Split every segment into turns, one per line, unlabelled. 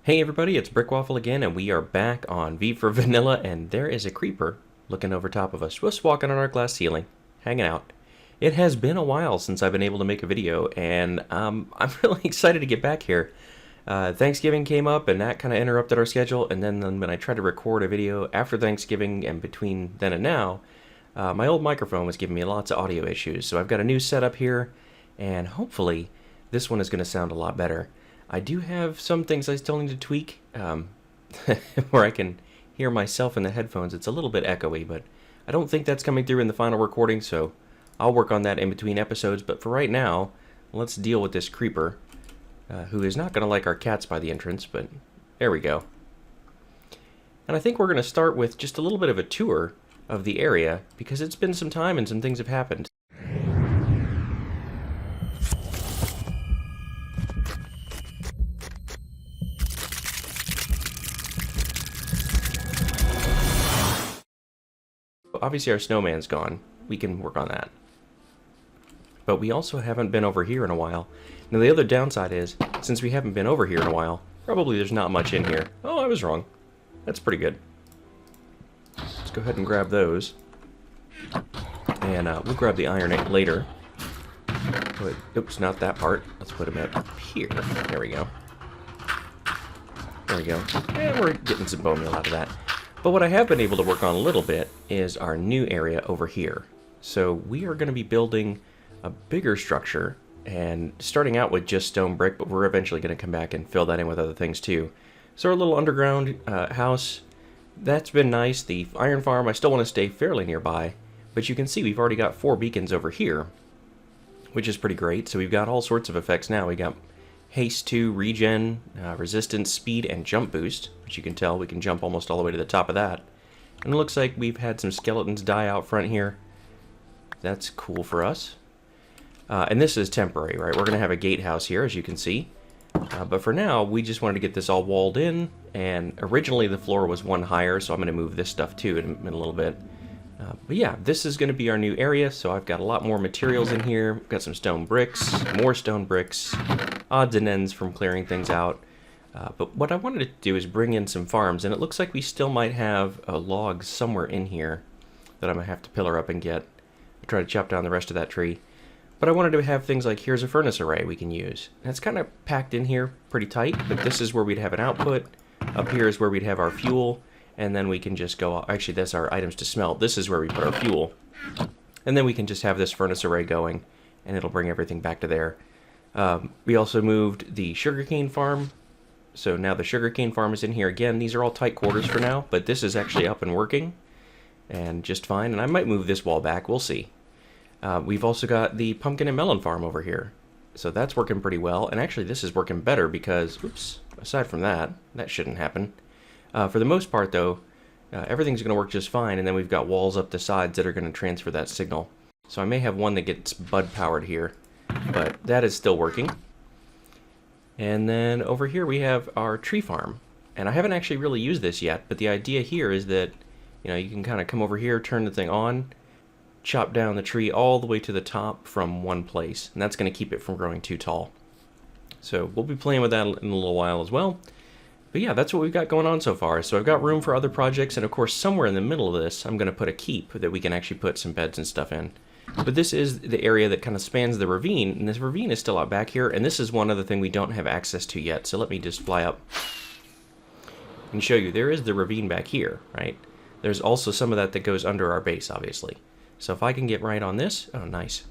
Hey everybody, it's Brickwaffle again, and we are back on V for Vanilla, and there is a creeper looking over top of us, just walking on our glass ceiling, hanging out. It has been a while since I've been able to make a video, and I'm really excited to get back here. Thanksgiving came up, and that kind of interrupted our schedule, and then when I tried to record a video after Thanksgiving and between then and now, my old microphone was giving me lots of audio issues, so I've got a new setup here, and hopefully this one is going to sound a lot better. I do have some things I still need to tweak, where I can hear myself in the headphones. It's a little bit echoey, but I don't think that's coming through in the final recording, so I'll work on that in between episodes. But for right now, let's deal with this creeper, who is not going to like our cats by the entrance, but there we go. And I think we're going to start with just a little bit of a tour of the area, because it's been some time and some things have happened. Obviously our snowman's gone. We can work on that. But we also haven't been over here in a while. Now the other downside is, since we haven't been over here in a while, probably there's not much in here. Oh, I was wrong. That's pretty good. Let's go ahead and grab those. And we'll grab the iron later. But, oops, not that part. Let's put them up here. There we go. There we go. And we're getting some bone meal out of that. But what I have been able to work on a little bit is our new area over here. So we are going to be building a bigger structure and starting out with just stone brick, but we're eventually going to come back and fill that in with other things too. So our little underground house, that's been nice. The iron farm, I still want to stay fairly nearby, but you can see we've already got 4 beacons over here, which is pretty great. So we've got all sorts of effects now. We got haste 2, regen, resistance, speed, and jump boost, which you can tell we can jump almost all the way to the top of that. And it looks like we've had some skeletons die out front here. That's cool for us. And this is temporary, right? We're going to have a gatehouse here, as you can see. But for now, we just wanted to get this all walled in, and originally the floor was 1 higher, so I'm going to move this stuff too in a little bit. But yeah, this is going to be our new area, so I've got a lot more materials in here. We've got some stone bricks, more stone bricks, odds and ends from clearing things out. But what I wanted to do is bring in some farms, and it looks like we still might have a log somewhere in here that I'm going to have to pillar up and get. I'll try to chop down the rest of that tree. But I wanted to have things like, here's a furnace array we can use. And it's kind of packed in here pretty tight, but this is where we'd have an output. Up here is where we'd have our fuel. And then we can just go, actually that's our items to smelt. This is where we put our fuel. And then we can just have this furnace array going, and it'll bring everything back to there. We also moved the sugarcane farm. So now the sugarcane farm is in here again. These are all tight quarters for now, but this is actually up and working. And just fine. And I might move this wall back, we'll see. We've also got the pumpkin and melon farm over here. So that's working pretty well. And actually this is working better because, oops, aside from that, that shouldn't happen. For the most part, though, everything's going to work just fine, and then we've got walls up the sides that are going to transfer that signal. So I may have one that gets bud-powered here, but that is still working. And then over here we have our tree farm. And I haven't actually really used this yet, but the idea here is that, you know, you can kind of come over here, turn the thing on, chop down the tree all the way to the top from one place, and that's going to keep it from growing too tall. So we'll be playing with that in a little while as well. But yeah, that's what we've got going on so far. So I've got room for other projects, and of course somewhere in the middle of this I'm going to put a keep that we can actually put some beds and stuff in. But this is the area that kind of spans the ravine, and this ravine is still out back here, and this is one other thing we don't have access to yet. So let me just fly up and show you. There is the ravine back here, right? There's also some of that goes under our base, obviously. So if I can get right on this, oh nice.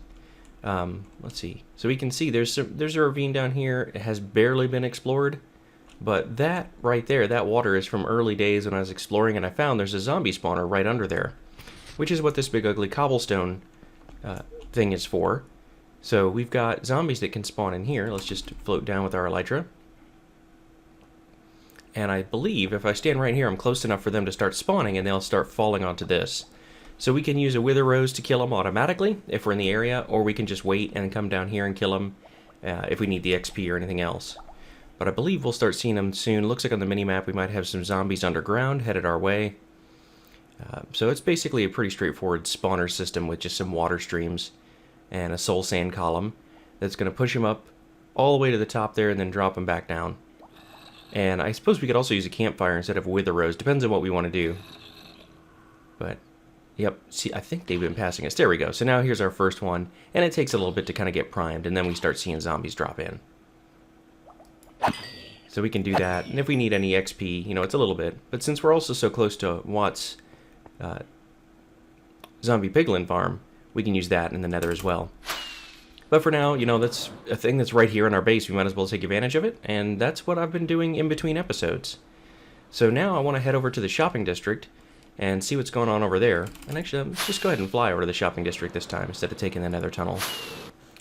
Let's see. So we can see there's a ravine down here. It has barely been explored. But that right there, that water is from early days when I was exploring, and I found there's a zombie spawner right under there, which is what this big ugly cobblestone thing is for. So we've got zombies that can spawn in here. Let's just float down with our elytra. And I believe if I stand right here, I'm close enough for them to start spawning, and they'll start falling onto this. So we can use a wither rose to kill them automatically if we're in the area, or we can just wait and come down here and kill them if we need the XP or anything else. But I believe we'll start seeing them soon. Looks like on the mini-map we might have some zombies underground headed our way. So it's basically a pretty straightforward spawner system with just some water streams and a soul sand column that's going to push them up all the way to the top there and then drop them back down. And I suppose we could also use a campfire instead of wither rows. Depends on what we want to do. But, yep. See, I think they've been passing us. There we go. So now here's our first one. And it takes a little bit to kind of get primed. And then we start seeing zombies drop in. So we can do that. And if we need any XP, you know, it's a little bit. But since we're also so close to Watt's zombie piglin farm, we can use that in the nether as well. But for now, you know, that's a thing that's right here in our base. We might as well take advantage of it, and that's what I've been doing in between episodes. So now I want to head over to the shopping district and see what's going on over there. And actually, let's just go ahead and fly over to the shopping district this time instead of taking the nether tunnel.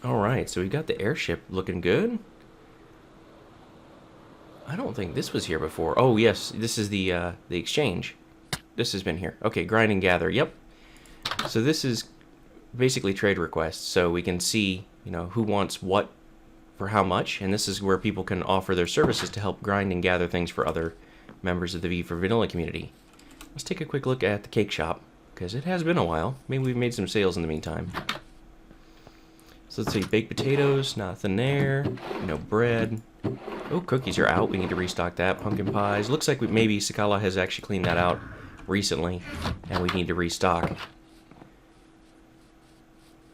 Alright, so we've got the airship looking good. I don't think this was here before. Oh, yes, this is the exchange. This has been here. Okay, grind and gather, yep. So this is basically trade requests, so we can see, you know, who wants what for how much, and this is where people can offer their services to help grind and gather things for other members of the V for Vanilla community. Let's take a quick look at the cake shop, because it has been a while. Maybe we've made some sales in the meantime. So let's see, baked potatoes, nothing there, no bread. Oh, cookies are out, we need to restock that. Pumpkin pies, looks like maybe Sakala has actually cleaned that out recently, and we need to restock.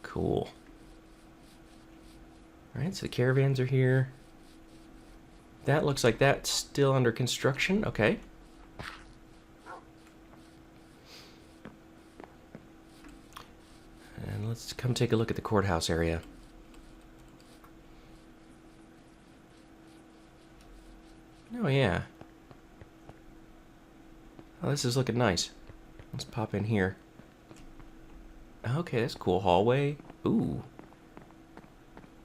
Cool. Alright, so the caravans are here. That looks like that's still under construction. Okay. And let's come take a look at the courthouse area. Oh, yeah. Oh, this is looking nice. Let's pop in here. Okay, that's a cool hallway. Ooh.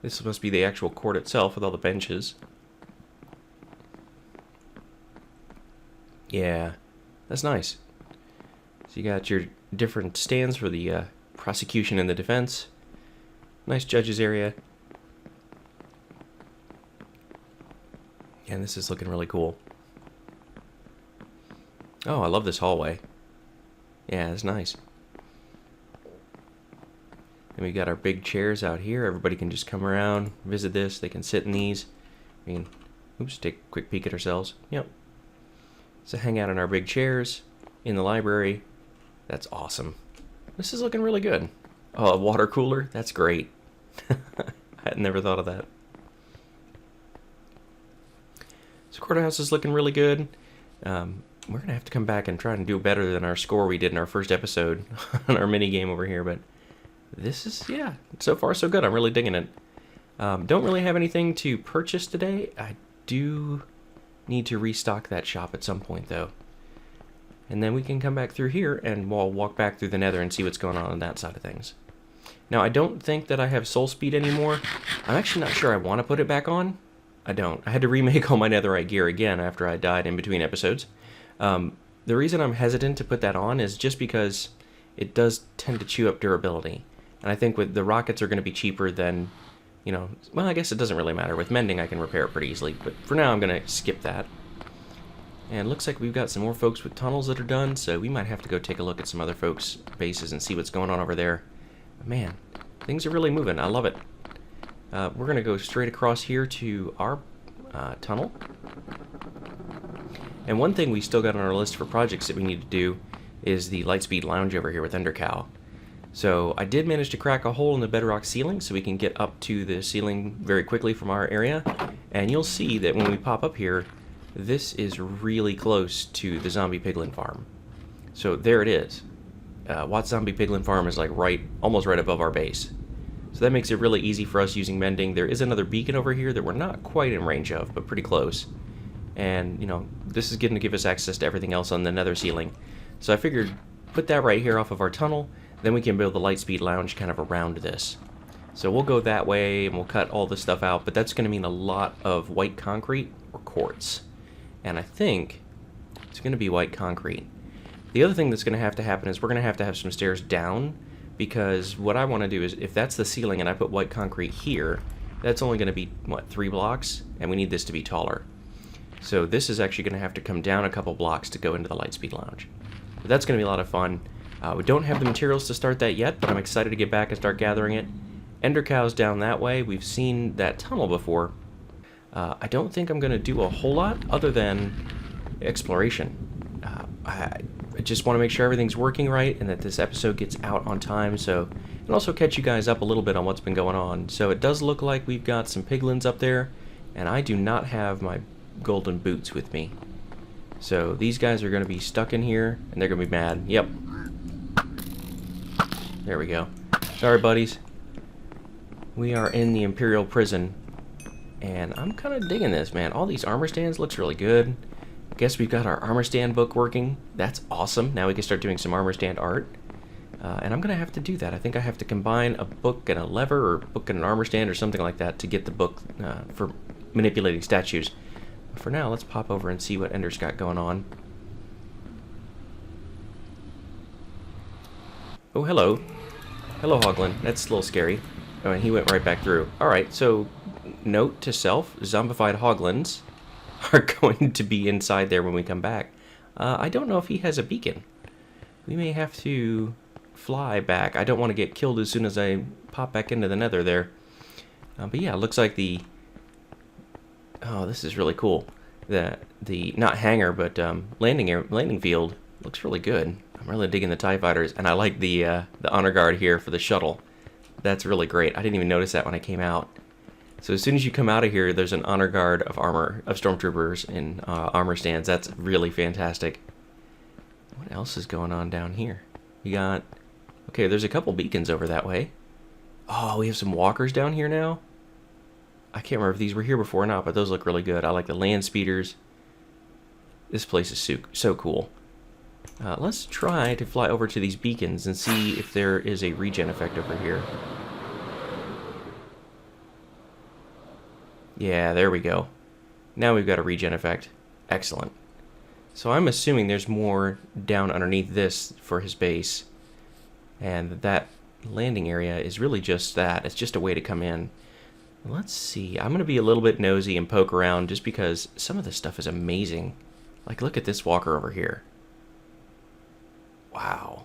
This must be the actual court itself with all the benches. Yeah, that's nice. So you got your different stands for the prosecution and the defense. Nice judges area. And this is looking really cool. Oh, I love this hallway. Yeah, it's nice. And we got our big chairs out here. Everybody can just come around, visit this. They can sit in these. We can, oops, take a quick peek at ourselves. Yep. So hang out in our big chairs in the library. That's awesome. This is looking really good. Oh, a water cooler? That's great. I had never thought of that. So Courthouse is looking really good. We're going to have to come back and try and do better than our score we did in our first episode on our mini game over here, but this is, yeah, so far so good. I'm really digging it. Don't really have anything to purchase today. I do need to restock that shop at some point, though. And then we can come back through here and we'll walk back through the nether and see what's going on that side of things. Now, I don't think that I have soul speed anymore. I'm actually not sure I want to put it back on. I don't. I had to remake all my netherite gear again after I died in between episodes. The reason I'm hesitant to put that on is just because it does tend to chew up durability. And I think with the rockets are going to be cheaper than, you know, well, I guess it doesn't really matter. With mending, I can repair it pretty easily. But for now, I'm going to skip that. And it looks like we've got some more folks with tunnels that are done, so we might have to go take a look at some other folks' bases and see what's going on over there. But man, things are really moving. I love it. We're going to go straight across here to our tunnel. And one thing we still got on our list for projects that we need to do is the Lightspeed Lounge over here with Endercow. So I did manage to crack a hole in the bedrock ceiling so we can get up to the ceiling very quickly from our area. And you'll see that when we pop up here, this is really close to the zombie piglin farm. So there it is. Watt's zombie piglin farm is like almost right above our base. So that makes it really easy for us using mending. There is another beacon over here that we're not quite in range of, but pretty close. And, you know, this is going to give us access to everything else on the nether ceiling. So I figured put that right here off of our tunnel. Then we can build the Lightspeed Lounge kind of around this. So we'll go that way and we'll cut all this stuff out, but that's going to mean a lot of white concrete or quartz. And I think it's going to be white concrete. The other thing that's going to happen is we're going to have some stairs down, because what I want to do is, if that's the ceiling and I put white concrete here, that's only going to be, what, 3 blocks? And we need this to be taller. So this is actually going to have to come down a couple blocks to go into the Lightspeed Lounge. But that's going to be a lot of fun. We don't have the materials to start that yet, but I'm excited to get back and start gathering it. Endercow's down that way. We've seen that tunnel before. I don't think I'm going to do a whole lot other than exploration. I just want to make sure everything's working right and that this episode gets out on time, so and also catch you guys up a little bit on what's been going on. So it does look like we've got some piglins up there, and I do not have my golden boots with me. So these guys are going to be stuck in here, and they're going to be mad. Yep. There we go. Sorry, buddies. We are in the Imperial Prison, and I'm kind of digging this, man. All these armor stands looks really good. Guess we've got our armor stand book working. That's awesome. Now we can start doing some armor stand art. And I'm going to have to do that. I think I have to combine a book and a lever, or book and an armor stand, or something like that to get the book for manipulating statues. But for now, let's pop over and see what Ender's got going on. Oh, hello. Hello, Hoglin. That's a little scary. Oh, and he went right back through. Alright, so note to self, zombified Hoglins are going to be inside there when we come back. I don't know if he has a beacon. We may have to fly back. I don't want to get killed as soon as I pop back into the nether there. But yeah, it looks like the... Oh, this is really cool. The not hangar, but landing field looks really good. I'm really digging the TIE fighters, and I like the honor guard here for the shuttle. That's really great. I didn't even notice that when I came out. So as soon as you come out of here, there's an honor guard of stormtroopers in armor stands. That's really fantastic. What else is going on down here? We got... Okay, there's a couple beacons over that way. Oh, we have some walkers down here now? I can't remember if these were here before or not, but those look really good. I like the land speeders. This place is so cool. Let's try to fly over to these beacons and see if there is a regen effect over here. Yeah, there we go. Now we've got a regen effect. Excellent. So I'm assuming there's more down underneath this for his base. And that landing area is really just that. It's just a way to come in. Let's see. I'm going to be a little bit nosy and poke around just because some of this stuff is amazing. Like, look at this walker over here. Wow.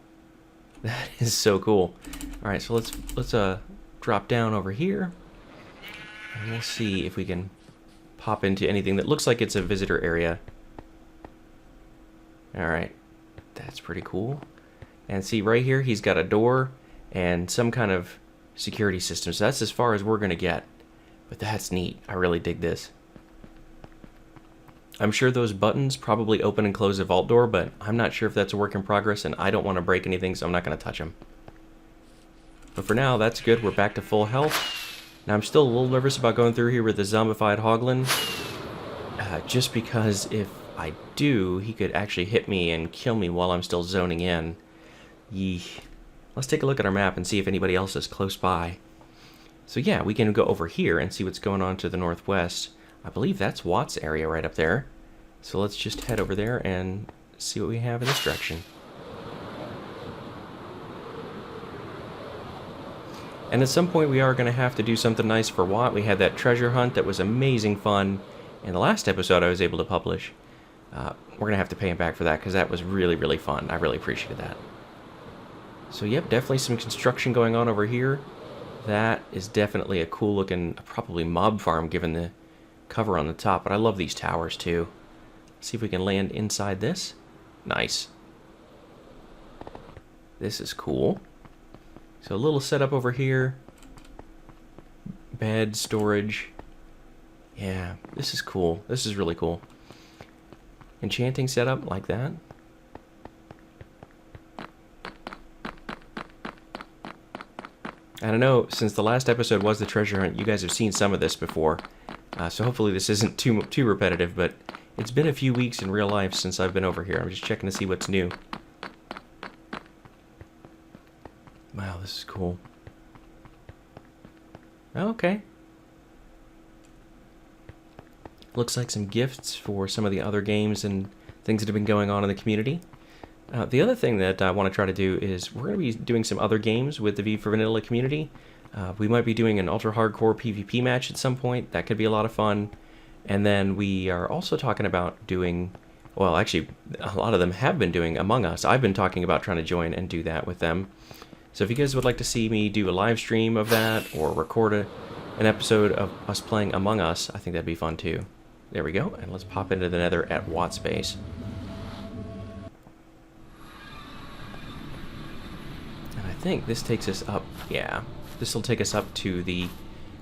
That is so cool. Alright, so let's drop down over here. And we'll see if we can pop into anything that looks like it's a visitor area. Alright. That's pretty cool. And see, right here, he's got a door and some kind of security system. So that's as far as we're going to get. But that's neat. I really dig this. I'm sure those buttons probably open and close the vault door, but I'm not sure if that's a work in progress, and I don't want to break anything, so I'm not going to touch them. But for now, that's good. We're back to full health. Now, I'm still a little nervous about going through here with the zombified Hoglin, just because if I do, he could actually hit me and kill me while I'm still zoning in. Yeesh. Let's take a look at our map and see if anybody else is close by. So yeah, we can go over here and see what's going on to the northwest. I believe that's Watt's area right up there. So let's just head over there and see what we have in this direction. And at some point we are going to have to do something nice for Watt. We had that treasure hunt that was amazing fun. In the last episode I was able to publish. We're going to have to pay him back for that because that was really, really fun. I really appreciated that. So yep, definitely some construction going on over here. That is definitely a cool looking, probably mob farm given the cover on the top. But I love these towers too. See if we can land inside this. Nice. This is cool. So a little setup over here. Bed, storage. Yeah, this is cool. This is really cool. Enchanting setup like that. I don't know, since the last episode was the treasure hunt, you guys have seen some of this before. So hopefully this isn't too repetitive, but it's been a few weeks in real life since I've been over here. I'm just checking to see what's new. Wow, this is cool. Okay. Looks like some gifts for some of the other games and things that have been going on in the community. The other thing that I want to try to do is we're going to be doing some other games with the V for Vanilla community. We might be doing an ultra hardcore PvP match at some point. That could be a lot of fun. And then we are also talking about doing, well, actually, a lot of them have been doing Among Us. I've been talking about trying to join and do that with them. So if you guys would like to see me do a live stream of that or record an episode of us playing Among Us, I think that'd be fun too. There we go, and let's pop into the nether at Watt's base. And I think this takes us up, yeah, this will take us up to the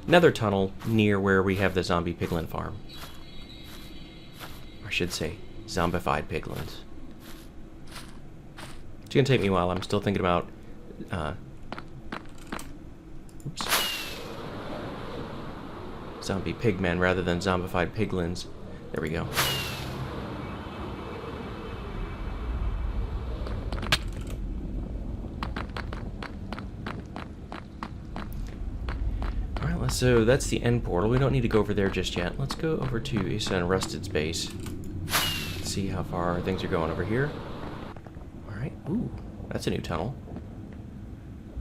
nether tunnel near where we have the zombie piglin farm. Or I should say, zombified piglins. It's gonna take me a while, I'm still thinking about, oops. Zombie pigmen rather than zombified piglins. There we go. Alright, so that's the end portal. We don't need to go over there just yet. Let's go over to Issa and Rusted's base. See how far things are going over here. Alright, ooh, that's a new tunnel.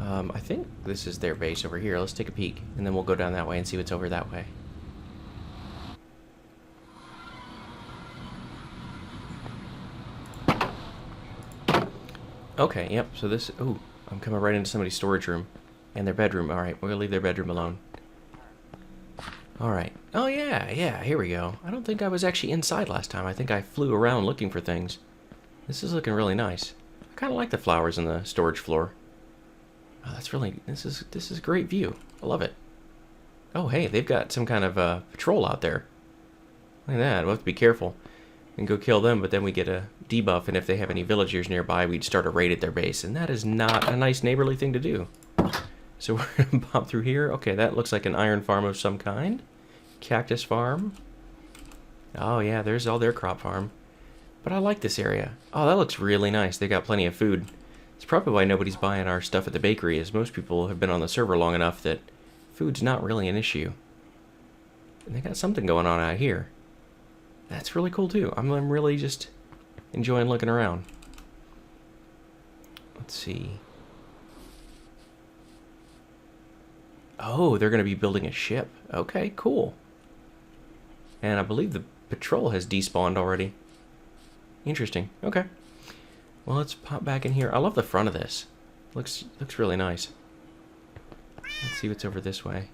I think this is their base over here. Let's take a peek, and then we'll go down that way and see what's over that way. Okay, yep, so this... Ooh, I'm coming right into somebody's storage room. And their bedroom. Alright, we're gonna leave their bedroom alone. Alright. Oh, yeah, here we go. I don't think I was actually inside last time. I think I flew around looking for things. This is looking really nice. I kind of like the flowers on the storage floor. Oh, that's really... This is a great view. I love it. Oh, hey, they've got some kind of patrol out there. Look at that. We'll have to be careful and go kill them, but then we get a debuff, and if they have any villagers nearby, we'd start a raid at their base, and that is not a nice neighborly thing to do. So we're going to pop through here. Okay, that looks like an iron farm of some kind. Cactus farm. Oh, yeah, there's all their crop farm. But I like this area. Oh, that looks really nice. They got plenty of food. It's probably why nobody's buying our stuff at the bakery, as most people have been on the server long enough that food's not really an issue. And they got something going on out here. That's really cool, too. I'm really just enjoying looking around. Let's see. Oh, they're going to be building a ship. Okay, cool. And I believe the patrol has despawned already. Interesting. Okay. Well, let's pop back in here. I love the front of this. Looks really nice. Let's see what's over this way.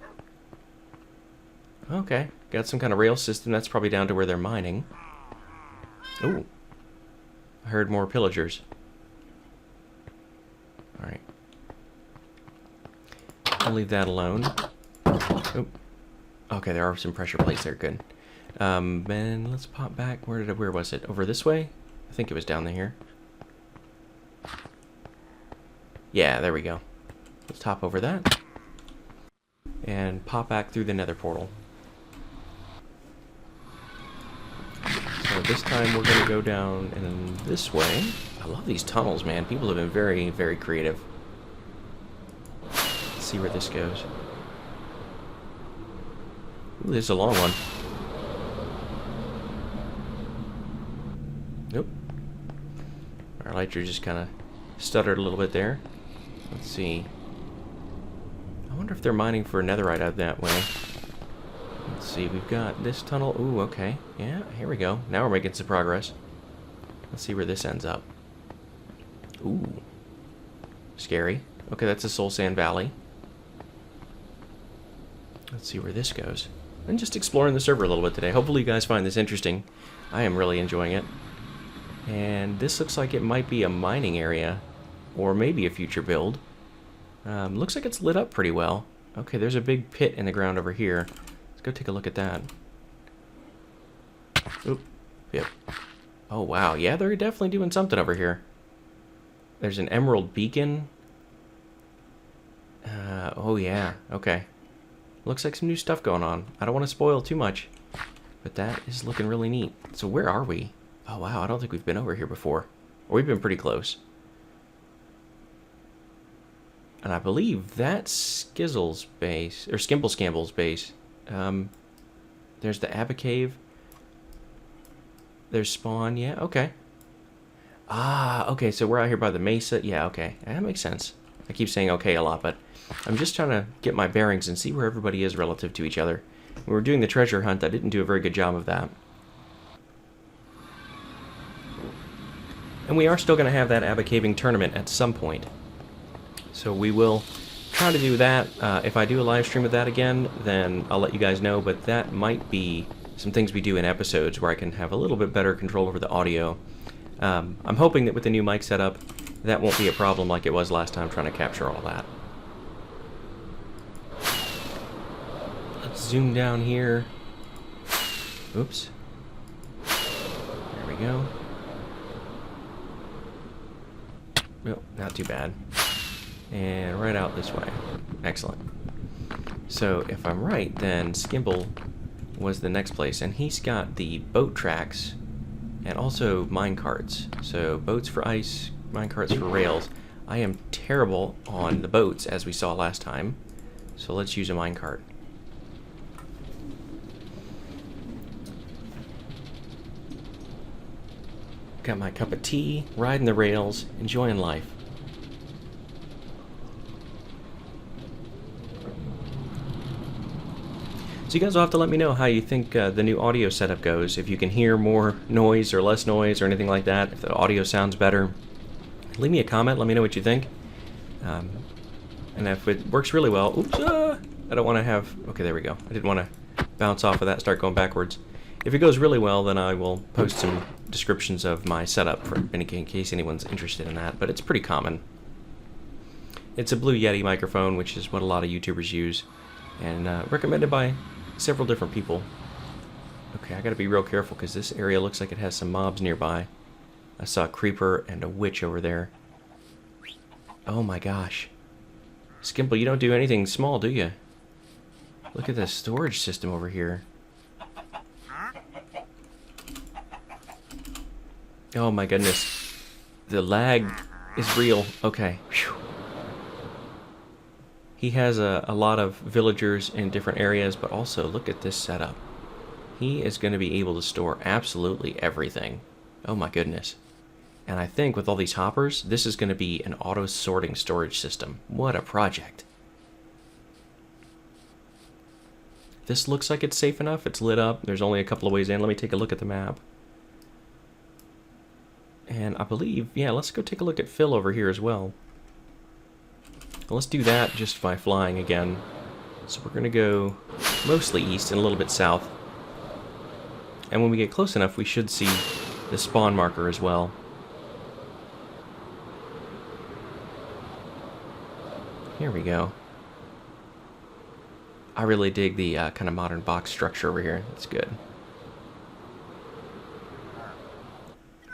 Okay. Got some kind of rail system. That's probably down to where they're mining. Ooh. I heard more pillagers. Alright. I'll leave that alone. Oop. Okay, there are some pressure plates there. Good. And let's pop back. Where was it? Over this way? I think it was down here. Yeah, there we go. Let's hop over that. And pop back through the nether portal. So this time we're going to go down in this way. I love these tunnels, man. People have been very, very creative. Let's see where this goes. Ooh, this is a long one. Nope. Our lighter just kind of stuttered a little bit there. Let's see. I wonder if they're mining for netherite out that way. Let's see, we've got this tunnel. Ooh, okay. Yeah, here we go. Now we're making some progress. Let's see where this ends up. Ooh. Scary. Okay, that's a Soul Sand Valley. Let's see where this goes. And just exploring the server a little bit today. Hopefully you guys find this interesting. I am really enjoying it. And this looks like it might be a mining area. Or maybe a future build. Looks like it's lit up pretty well. Okay, there's a big pit in the ground over here. Let's go take a look at that. Oop. Yep. Oh, wow. Yeah, they're definitely doing something over here. There's an emerald beacon. Oh, yeah. Okay. Looks like some new stuff going on. I don't want to spoil too much. But that is looking really neat. So where are we? Oh, wow. I don't think we've been over here before. Or we've been pretty close. And I believe that's Skizzle's base. Or Skimble Scamble's base. There's the Abba Cave. There's Spawn. Yeah, okay. Ah, okay. So we're out here by the mesa. Yeah, okay. That makes sense. I keep saying okay a lot, but I'm just trying to get my bearings and see where everybody is relative to each other. When we were doing the treasure hunt, I didn't do a very good job of that. And we are still going to have that Abba Caving tournament at some point. So we will trying to do that. If I do a live stream of that again, then I'll let you guys know, but that might be some things we do in episodes where I can have a little bit better control over the audio. I'm hoping that with the new mic setup, that won't be a problem like it was last time trying to capture all that. Let's zoom down here. Oops. There we go. Well, not too bad. And right out this way. Excellent. So if I'm right, then Skimble was the next place, and he's got the boat tracks and also mine carts. So boats for ice, mine carts for rails. I am terrible on the boats, as we saw last time, so let's use a mine cart. Got my cup of tea, riding the rails, enjoying life. So you guys will have to let me know how you think the new audio setup goes. If you can hear more noise or less noise or anything like that. If the audio sounds better, leave me a comment. Let me know what you think. And if it works really well, oops, I don't want to have. Okay, there we go. I didn't want to bounce off of that, start going backwards. If it goes really well, then I will post some descriptions of my setup in case anyone's interested in that. But it's pretty common. It's a Blue Yeti microphone, which is what a lot of YouTubers use, and recommended by several different people. Okay, I gotta be real careful because this area looks like it has some mobs nearby. I saw a creeper and a witch over there. Oh my gosh. Skimble, you don't do anything small, do you? Look at the storage system over here. Oh my goodness. The lag is real. Okay. Whew. He has a lot of villagers in different areas, but also look at this setup. He is going to be able to store absolutely everything. Oh my goodness. And I think with all these hoppers, this is going to be an auto-sorting storage system. What a project. This looks like it's safe enough. It's lit up. There's only a couple of ways in. Let me take a look at the map. And I believe, yeah, let's go take a look at Phil over here as well. Let's do that just by flying again. So we're going to go mostly east and a little bit south. And when we get close enough, we should see the spawn marker as well. Here we go. I really dig the kind of modern box structure over here. It's good.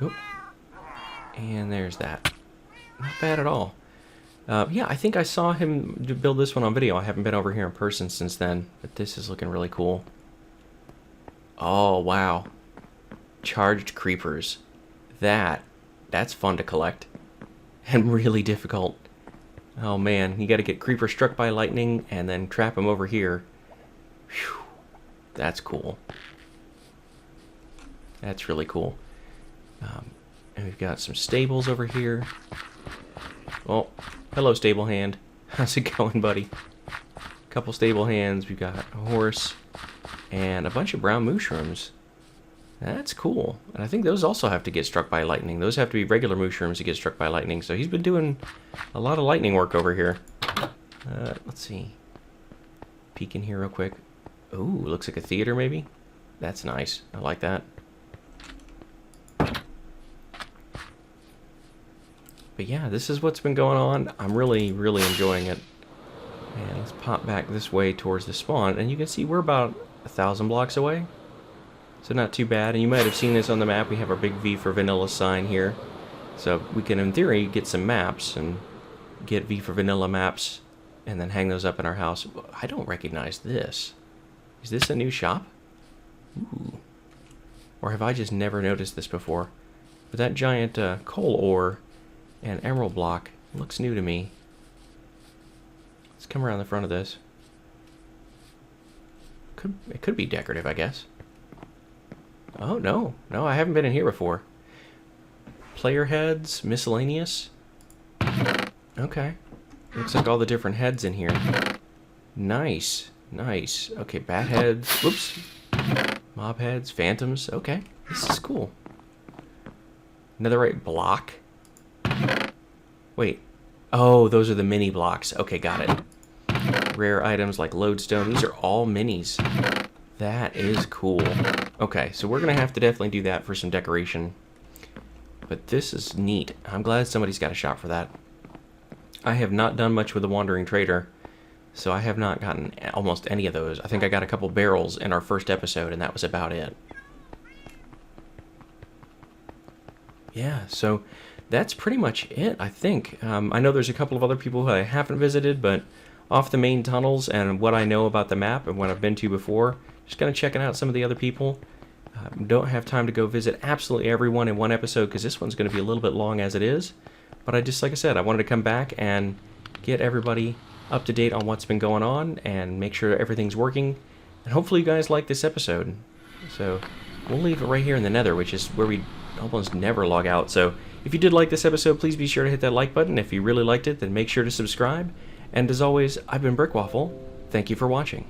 Oop. And there's that. Not bad at all. Yeah, I think I saw him build this one on video. I haven't been over here in person since then, but this is looking really cool. Oh, wow. Charged creepers. That's fun to collect. And really difficult. Oh man, you gotta get creeper struck by lightning and then trap him over here. Whew. That's cool. That's really cool. And we've got some stables over here. Oh, hello stable hand. How's it going, buddy? Couple stable hands. We've got a horse and a bunch of brown mushrooms. That's cool. And I think those also have to get struck by lightning. Those have to be regular mushrooms to get struck by lightning. So he's been doing a lot of lightning work over here. Let's see. Peek in here real quick. Ooh, looks like a theater maybe? That's nice. I like that. But yeah, this is what's been going on. I'm really, really enjoying it. And let's pop back this way towards the spawn. And you can see we're about 1,000 blocks away. So not too bad. And you might have seen this on the map. We have our big V for vanilla sign here. So we can, in theory, get some maps and get V for vanilla maps and then hang those up in our house. I don't recognize this. Is this a new shop? Ooh. Or have I just never noticed this before? But that giant coal ore and emerald block looks new to me. Let's come around the front of this. It could be decorative, I guess. Oh, no. No, I haven't been in here before. Player heads, miscellaneous. Okay. Looks like all the different heads in here. Nice. Nice. Okay, bat heads. Whoops. Mob heads, phantoms. Okay. This is cool. Netherite block. Wait. Oh, those are the mini blocks. Okay, got it. rare items like lodestone. These are all minis. That is cool. Okay, so we're going to have to definitely do that for some decoration. But this is neat. I'm glad somebody's got a shop for that. I have not done much with the Wandering Trader, so I have not gotten almost any of those. I think I got a couple barrels in our first episode, and that was about it. Yeah, so that's pretty much it, I think. I know there's a couple of other people who I haven't visited, but off the main tunnels and what I know about the map and what I've been to before, just kind of checking out some of the other people. Don't have time to go visit absolutely everyone in one episode because this one's going to be a little bit long as it is. But I just, like I said, I wanted to come back and get everybody up to date on what's been going on and make sure everything's working. And hopefully you guys like this episode. So we'll leave it right here in the Nether, which is where we almost never log out. So if you did like this episode, please be sure to hit that like button. If you really liked it, then make sure to subscribe. And as always, I've been Brickwaffle. Thank you for watching.